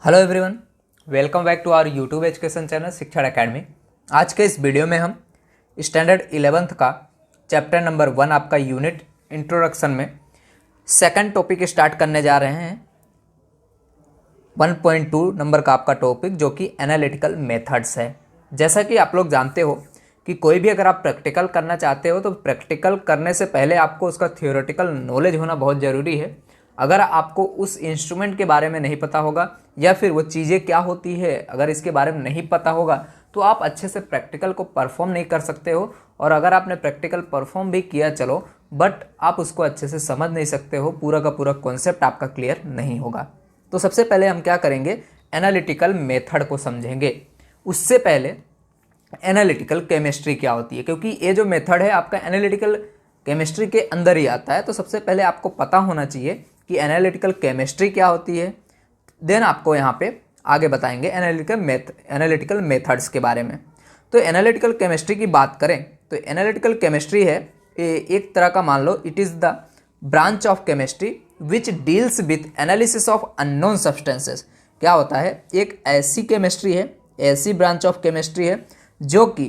Hello everyone, welcome back to our YouTube education channel Shikshan Academy. आज के इस video में हम स्टैंडर्ड 11th का चैप्टर नंबर 1 आपका यूनिट इंट्रोडक्शन में सेकंड टॉपिक स्टार्ट करने जा रहे हैं। 1.2 नंबर का आपका टॉपिक जो कि एनालिटिकल मेथड्स है। जैसा कि आप लोग जानते हो कि कोई भी अगर आप प्रैक्टिकल करना चाहते हो तो प्रैक्टिकल करने से पहले आपको उसका थियोरेटिकल नॉलेज होना बहुत ज़रूरी है। अगर आपको उस इंस्ट्रूमेंट के बारे में नहीं पता होगा या फिर वो चीज़ें क्या होती है अगर इसके बारे में नहीं पता होगा तो आप अच्छे से प्रैक्टिकल को परफॉर्म नहीं कर सकते हो। और अगर आपने प्रैक्टिकल परफॉर्म भी किया चलो बट आप उसको अच्छे से समझ नहीं सकते हो, पूरा का पूरा कॉन्सेप्ट आपका क्लियर नहीं होगा। तो सबसे पहले हम क्या करेंगे, एनालिटिकल मेथड को समझेंगे। उससे पहले एनालिटिकल केमिस्ट्री क्या होती है, क्योंकि ये जो मेथड है आपका एनालिटिकल केमिस्ट्री के अंदर ही आता है। तो सबसे पहले आपको पता होना चाहिए कि एनालिटिकल केमिस्ट्री क्या होती है, देन आपको यहाँ पे आगे बताएंगे एनालिटिकल मेथड्स के बारे में। तो एनालिटिकल केमिस्ट्री की बात करें तो एनालिटिकल केमिस्ट्री है एक तरह का, मान लो it is the branch of chemistry which deals with analysis of unknown substances. क्या होता है, एक ऐसी केमिस्ट्री है, ऐसी ब्रांच ऑफ केमिस्ट्री है जो कि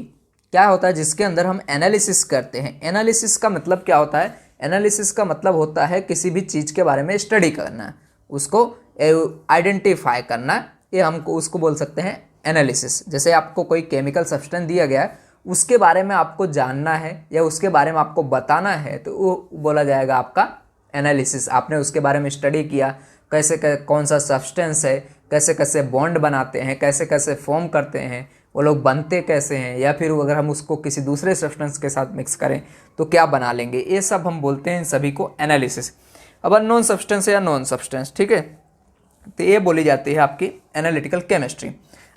क्या होता है जिसके अंदर हम एनालिसिस करते हैं। एनालिसिस का मतलब क्या होता है, एनालिसिस का मतलब होता है किसी भी चीज़ के बारे में स्टडी करना, उसको आइडेंटिफाई करना, ये हमको उसको बोल सकते हैं एनालिसिस। जैसे आपको कोई केमिकल सब्सटेंस दिया गया है, उसके बारे में आपको जानना है या उसके बारे में आपको बताना है तो वो बोला जाएगा आपका एनालिसिस। आपने उसके बारे में स्टडी किया, कैसे कौन सा सब्सटेंस है, कैसे कैसे बॉन्ड बनाते हैं, कैसे कैसे फॉर्म करते हैं, वो लोग बनते कैसे हैं, या फिर अगर हम उसको किसी दूसरे सब्सटेंस के साथ मिक्स करें तो क्या बना लेंगे, ये सब हम बोलते हैं इन सभी को एनालिसिस। अब अननोन सब्सटेंस या नॉन सब्सटेंस, ठीक है, तो ये बोली जाती है आपकी एनालिटिकल केमिस्ट्री।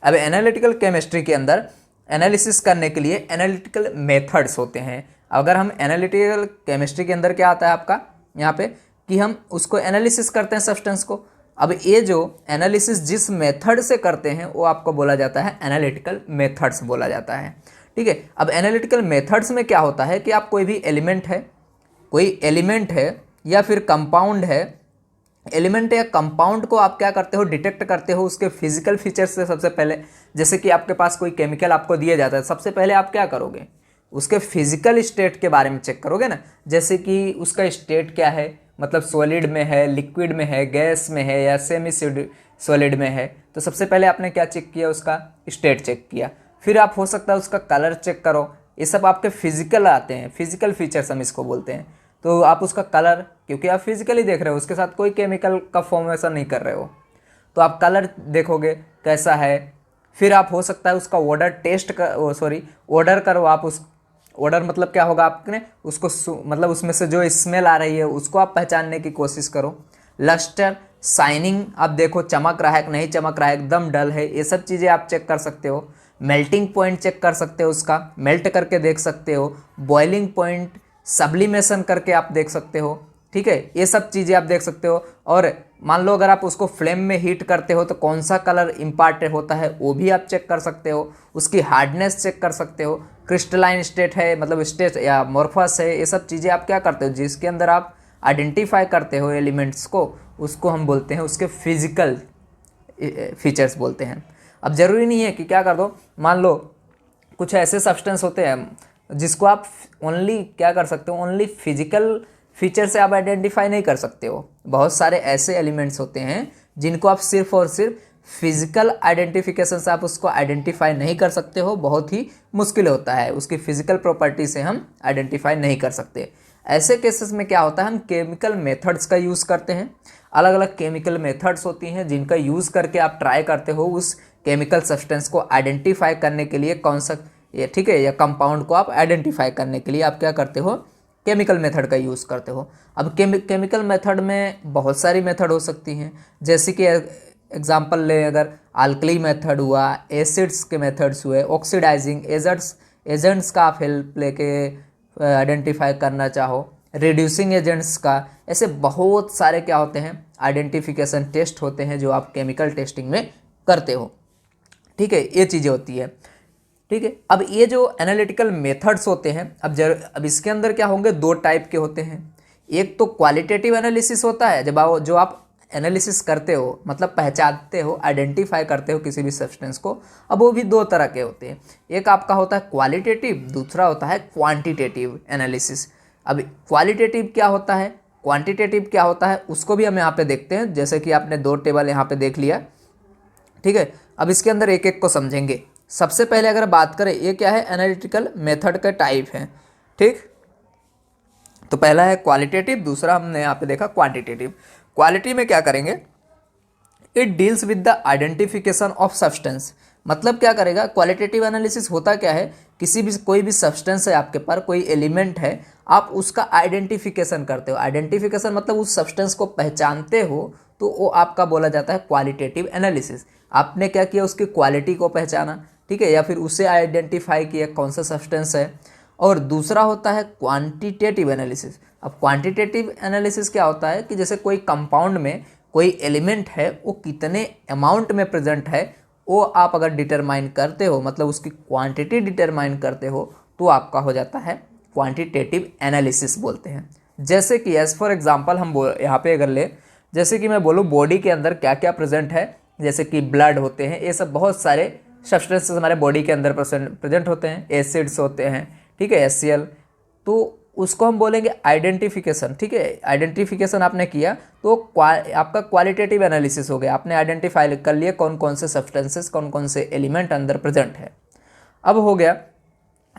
अब एनालिटिकल केमिस्ट्री के अंदर एनालिसिस करने के लिए एनालिटिकल मेथड्स होते हैं। अगर हम एनालिटिकल केमिस्ट्री के अंदर क्या आता है आपका यहाँ पे कि हम उसको एनालिसिस करते हैं सब्सटेंस को। अब ये जो एनालिसिस जिस मेथड से करते हैं वो आपको बोला जाता है एनालिटिकल मेथड्स बोला जाता है, ठीक है। अब एनालिटिकल मेथड्स में क्या होता है कि आप कोई एलिमेंट है या फिर कंपाउंड है, एलिमेंट या कंपाउंड को आप क्या करते हो, डिटेक्ट करते हो उसके फिजिकल फीचर्स से। सबसे पहले जैसे कि आपके पास कोई केमिकल आपको दिया जाता है, सबसे पहले आप क्या करोगे, उसके फिजिकल स्टेट के बारे में चेक करोगे ना। जैसे कि उसका स्टेट क्या है, मतलब सॉलिड में है, लिक्विड में है, गैस में है या सेमी सॉलिड में है। तो सबसे पहले आपने क्या चेक किया, उसका स्टेट चेक किया। फिर आप हो सकता है उसका कलर चेक करो। ये सब आपके फिजिकल आते हैं, फिजिकल फीचर्स हम इसको बोलते हैं। तो आप उसका कलर, क्योंकि आप फिजिकली देख रहे हो, उसके साथ कोई केमिकल का फॉर्मेशन नहीं कर रहे हो, तो आप कलर देखोगे कैसा है। फिर आप हो सकता है उसका ऑर्डर टेस्ट कर ऑर्डर करो। आप उस ऑर्डर मतलब क्या होगा, आपने उसको मतलब उसमें से जो स्मेल आ रही है उसको आप पहचानने की कोशिश करो। लस्टर, शाइनिंग, आप देखो चमक रहा है कि नहीं चमक रहा है, एकदम डल है, ये सब चीज़ें आप चेक कर सकते हो। मेल्टिंग पॉइंट चेक कर सकते हो, उसका मेल्ट करके देख सकते हो। बॉइलिंग पॉइंट, सब्लिमेशन करके आप देख सकते हो, ठीक है, ये सब चीज़ें आप देख सकते हो। और मान लो अगर आप उसको फ्लेम में हीट करते हो तो कौन सा कलर इम्पार्ट होता है वो भी आप चेक कर सकते हो। उसकी हार्डनेस चेक कर सकते हो। क्रिस्टलाइन स्टेट है, मतलब स्टेट या मोर्फस है, ये सब चीज़ें आप क्या करते हो, जिसके अंदर आप आइडेंटिफाई करते हो एलिमेंट्स को, उसको हम बोलते हैं उसके फिजिकल फीचर्स बोलते हैं। अब ज़रूरी नहीं है कि क्या कर दो, मान लो कुछ ऐसे सब्सटेंस होते हैं जिसको आप ओनली क्या कर सकते हो, ओनली फिजिकल फीचर से आप आइडेंटिफाई नहीं कर सकते हो। बहुत सारे ऐसे एलिमेंट्स होते हैं जिनको आप सिर्फ और सिर्फ फिजिकल आइडेंटिफिकेशन से आप उसको आइडेंटिफाई नहीं कर सकते हो, बहुत ही मुश्किल होता है, उसकी फिजिकल प्रॉपर्टी से हम आइडेंटिफाई नहीं कर सकते। ऐसे केसेस में क्या होता है, हम केमिकल मेथड्स का यूज़ करते हैं। अलग अलग केमिकल मेथड्स होती हैं जिनका यूज़ करके आप ट्राई करते हो उस केमिकल सब्सटेंस को आइडेंटिफाई करने के लिए, कौन सा ये, ठीक है, या कंपाउंड को आप आइडेंटिफाई करने के लिए आप क्या करते हो, केमिकल मेथड का यूज़ करते हो। अब केमिकल मेथड में बहुत सारी मेथड हो सकती हैं, जैसे कि एग्जांपल ले, अगर अल्कली मेथड हुआ, एसिड्स के मेथड्स हुए, ऑक्सीडाइजिंग एजेंट्स का आप हेल्प लेके आइडेंटिफाई करना चाहो, रिड्यूसिंग एजेंट्स का, ऐसे बहुत सारे क्या होते हैं आइडेंटिफिकेशन टेस्ट होते हैं जो आप केमिकल टेस्टिंग में करते हो, ठीक है, ये चीज़ें होती है, ठीक है। अब ये जो एनालिटिकल मेथड्स होते हैं, अब इसके अंदर क्या होंगे, दो टाइप के होते हैं। एक तो क्वालिटेटिव एनालिसिस होता है, जो आप एनालिसिस करते हो, मतलब पहचानते हो, आइडेंटिफाई करते हो किसी भी सब्सटेंस को, अब वो भी दो तरह के होते हैं। एक आपका होता है क्वालिटेटिव, दूसरा होता है क्वांटिटेटिव एनालिसिस। अब क्वालिटेटिव क्या होता है, क्वांटिटेटिव क्या होता है, उसको भी हम यहाँ पे देखते हैं। जैसे कि आपने दो टेबल यहाँ पे देख लिया, ठीक है। अब इसके अंदर एक एक को समझेंगे। सबसे पहले अगर बात करें, ये क्या है, एनालिटिकल मेथड का टाइप है, ठीक। तो पहला है क्वालिटेटिव, दूसरा हमने यहाँ पे देखा क्वांटिटेटिव। क्वालिटी में क्या करेंगे, it deals with the identification of substance. मतलब क्या करेगा, क्वालिटेटिव एनालिसिस होता क्या है, किसी भी कोई भी सब्सटेंस है आपके पास, कोई एलिमेंट है, आप उसका आइडेंटिफिकेशन करते हो। आइडेंटिफिकेशन मतलब उस सब्सटेंस को पहचानते हो, तो वो आपका बोला जाता है क्वालिटेटिव एनालिसिस। आपने क्या किया, उसकी क्वालिटी को पहचाना, ठीक है, या फिर उसे आइडेंटिफाई किया कौन सा सब्सटेंस है। और दूसरा होता है क्वांटिटेटिव एनालिसिस। अब क्वांटिटेटिव एनालिसिस क्या होता है कि जैसे कोई कंपाउंड में कोई एलिमेंट है, वो कितने अमाउंट में प्रेजेंट है, वो आप अगर डिटरमाइन करते हो, मतलब उसकी क्वांटिटी डिटरमाइन करते हो, तो आपका हो जाता है क्वांटिटेटिव एनालिसिस बोलते हैं। जैसे कि एज फॉर एग्जांपल हम यहाँ पे अगर ले, जैसे कि मैं बोलूँ बॉडी के अंदर क्या क्या प्रेजेंट है, जैसे कि ब्लड होते हैं, ये सब बहुत सारे सब्सटेंसेस हमारे बॉडी के अंदर प्रेजेंट होते हैं, एसिड्स होते हैं, ठीक है, HCl, तो उसको हम बोलेंगे आइडेंटिफिकेशन, ठीक है। आइडेंटिफिकेशन आपने किया तो आपका क्वालिटेटिव एनालिसिस हो गया, आपने आइडेंटिफाई कर लिए कौन कौन से सब्सटेंसेस, कौन कौन से एलिमेंट अंदर प्रेजेंट है। अब हो गया,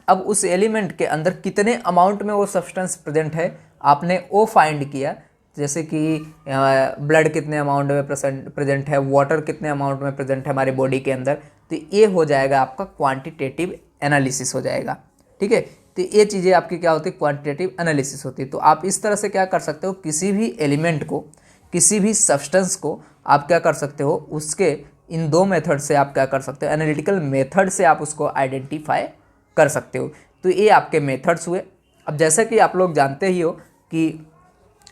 अब उस एलिमेंट के अंदर कितने अमाउंट में वो सब्सटेंस प्रेजेंट है, आपने वो फाइंड किया। जैसे कि ब्लड कितने अमाउंट में प्रेजेंट है, वाटर कितने अमाउंट में प्रेजेंट है हमारी बॉडी के अंदर, तो ये हो जाएगा आपका क्वांटिटेटिव एनालिसिस हो जाएगा, ठीक है। तो ये चीज़ें आपकी क्या होती है, क्वांटिटेटिव एनालिसिस होती है। तो आप इस तरह से क्या कर सकते हो, किसी भी एलिमेंट को, किसी भी सब्सटेंस को आप क्या कर सकते हो, उसके इन दो मेथड से आप क्या कर सकते हो, एनालिटिकल मेथड से आप उसको आइडेंटिफाई कर सकते हो। तो ये आपके मेथड्स हुए। अब जैसा कि आप लोग जानते ही हो कि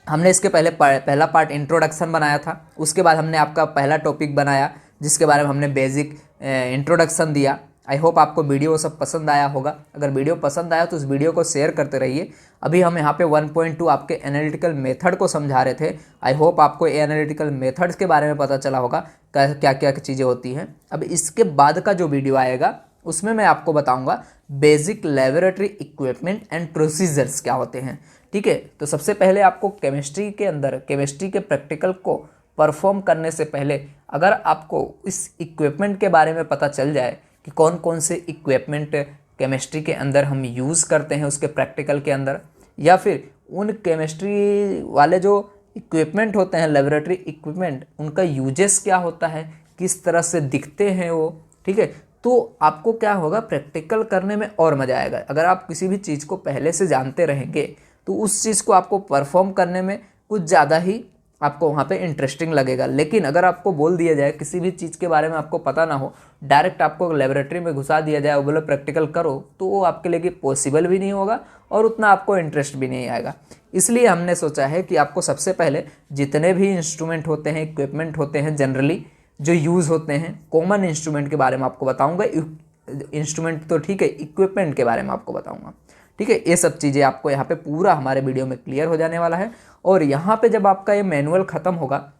हमने इसके पहले पहला पार्ट इंट्रोडक्शन बनाया था, उसके बाद हमने आपका पहला टॉपिक बनाया जिसके बारे में हमने बेसिक इंट्रोडक्शन दिया। आई होप आपको वीडियो सब पसंद आया होगा। अगर वीडियो पसंद आया तो उस वीडियो को शेयर करते रहिए। अभी हम यहाँ पे 1.2 आपके एनालिटिकल मेथड को समझा रहे थे। आई होप आपको एनालिटिकल मेथड्स के बारे में पता चला होगा क्या क्या चीज़ें होती हैं। अब इसके बाद का जो वीडियो आएगा उसमें मैं आपको बताऊँगा basic laboratory equipment and procedures क्या होते हैं, ठीक है। तो सबसे पहले आपको केमिस्ट्री के अंदर, केमिस्ट्री के प्रैक्टिकल को परफॉर्म करने से पहले अगर आपको इस इक्विपमेंट के बारे में पता चल जाए कि कौन कौन से इक्विपमेंट केमिस्ट्री के अंदर हम यूज़ करते हैं उसके प्रैक्टिकल के अंदर, या फिर उन केमिस्ट्री वाले जो इक्विपमेंट होते हैं, लेबोरेटरी इक्विपमेंट, उनका यूजेस क्या होता है, किस तरह से दिखते हैं वो, ठीक है, तो आपको क्या होगा, प्रैक्टिकल करने में और मज़ा आएगा। अगर आप किसी भी चीज़ को पहले से जानते रहेंगे तो उस चीज़ को आपको परफॉर्म करने में कुछ ज़्यादा ही आपको वहाँ पे इंटरेस्टिंग लगेगा। लेकिन अगर आपको बोल दिया जाए किसी भी चीज़ के बारे में आपको पता ना हो, डायरेक्ट आपको लेबोरेटरी में घुसा दिया जाए और बोलो प्रैक्टिकल करो, तो वो आपके लिए पॉसिबल भी नहीं होगा और उतना आपको इंटरेस्ट भी नहीं आएगा। इसलिए हमने सोचा है कि आपको सबसे पहले जितने भी इंस्ट्रूमेंट होते हैं, इक्विपमेंट होते हैं, जनरली जो यूज़ होते हैं, कॉमन इंस्ट्रूमेंट के बारे में आपको बताऊँगा। इंस्ट्रूमेंट तो ठीक है, इक्विपमेंट के बारे में आपको बताऊँगा, ठीक है। ये सब चीज़ें आपको यहाँ पे पूरा हमारे वीडियो में क्लियर हो जाने वाला है। और यहाँ पे जब आपका ये मैनुअल ख़त्म होगा,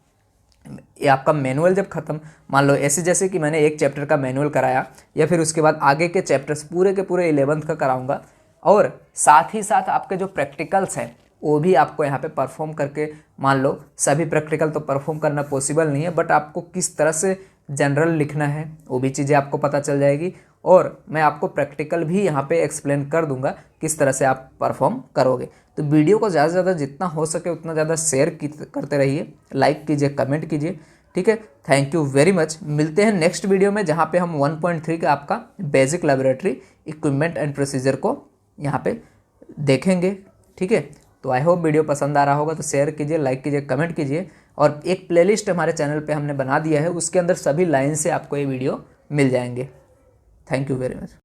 ये आपका मैनुअल जब ख़त्म, मान लो ऐसे जैसे कि मैंने एक चैप्टर का मैनुअल कराया, या फिर उसके बाद आगे के चैप्टर्स पूरे के पूरे 11th का कराऊंगा, और साथ ही साथ आपके जो प्रैक्टिकल्स हैं वो भी आपको यहाँ पे परफॉर्म करके, मान लो सभी प्रैक्टिकल तो परफॉर्म करना पॉसिबल नहीं है, बट आपको किस तरह से जनरल लिखना है वो भी चीज़ें आपको पता चल जाएगी। और मैं आपको प्रैक्टिकल भी यहाँ पे एक्सप्लेन कर दूंगा किस तरह से आप परफॉर्म करोगे। तो वीडियो को ज़्यादा से ज़्यादा जितना हो सके उतना ज़्यादा शेयर करते रहिए, लाइक कीजिए, कमेंट कीजिए, ठीक है। Thank you very much. मिलते हैं नेक्स्ट वीडियो में जहाँ पे हम 1.3 का आपका basic laboratory equipment and procedure को यहाँ पे देखेंगे, ठीक है। तो आई होप वीडियो पसंद आ रहा होगा, तो शेयर कीजिए, लाइक कीजिए, कमेंट कीजिए। और एक प्लेलिस्ट हमारे चैनल पे हमने बना दिया है, उसके अंदर सभी लाइन से आपको ये वीडियो मिल जाएंगे। Thank you very much.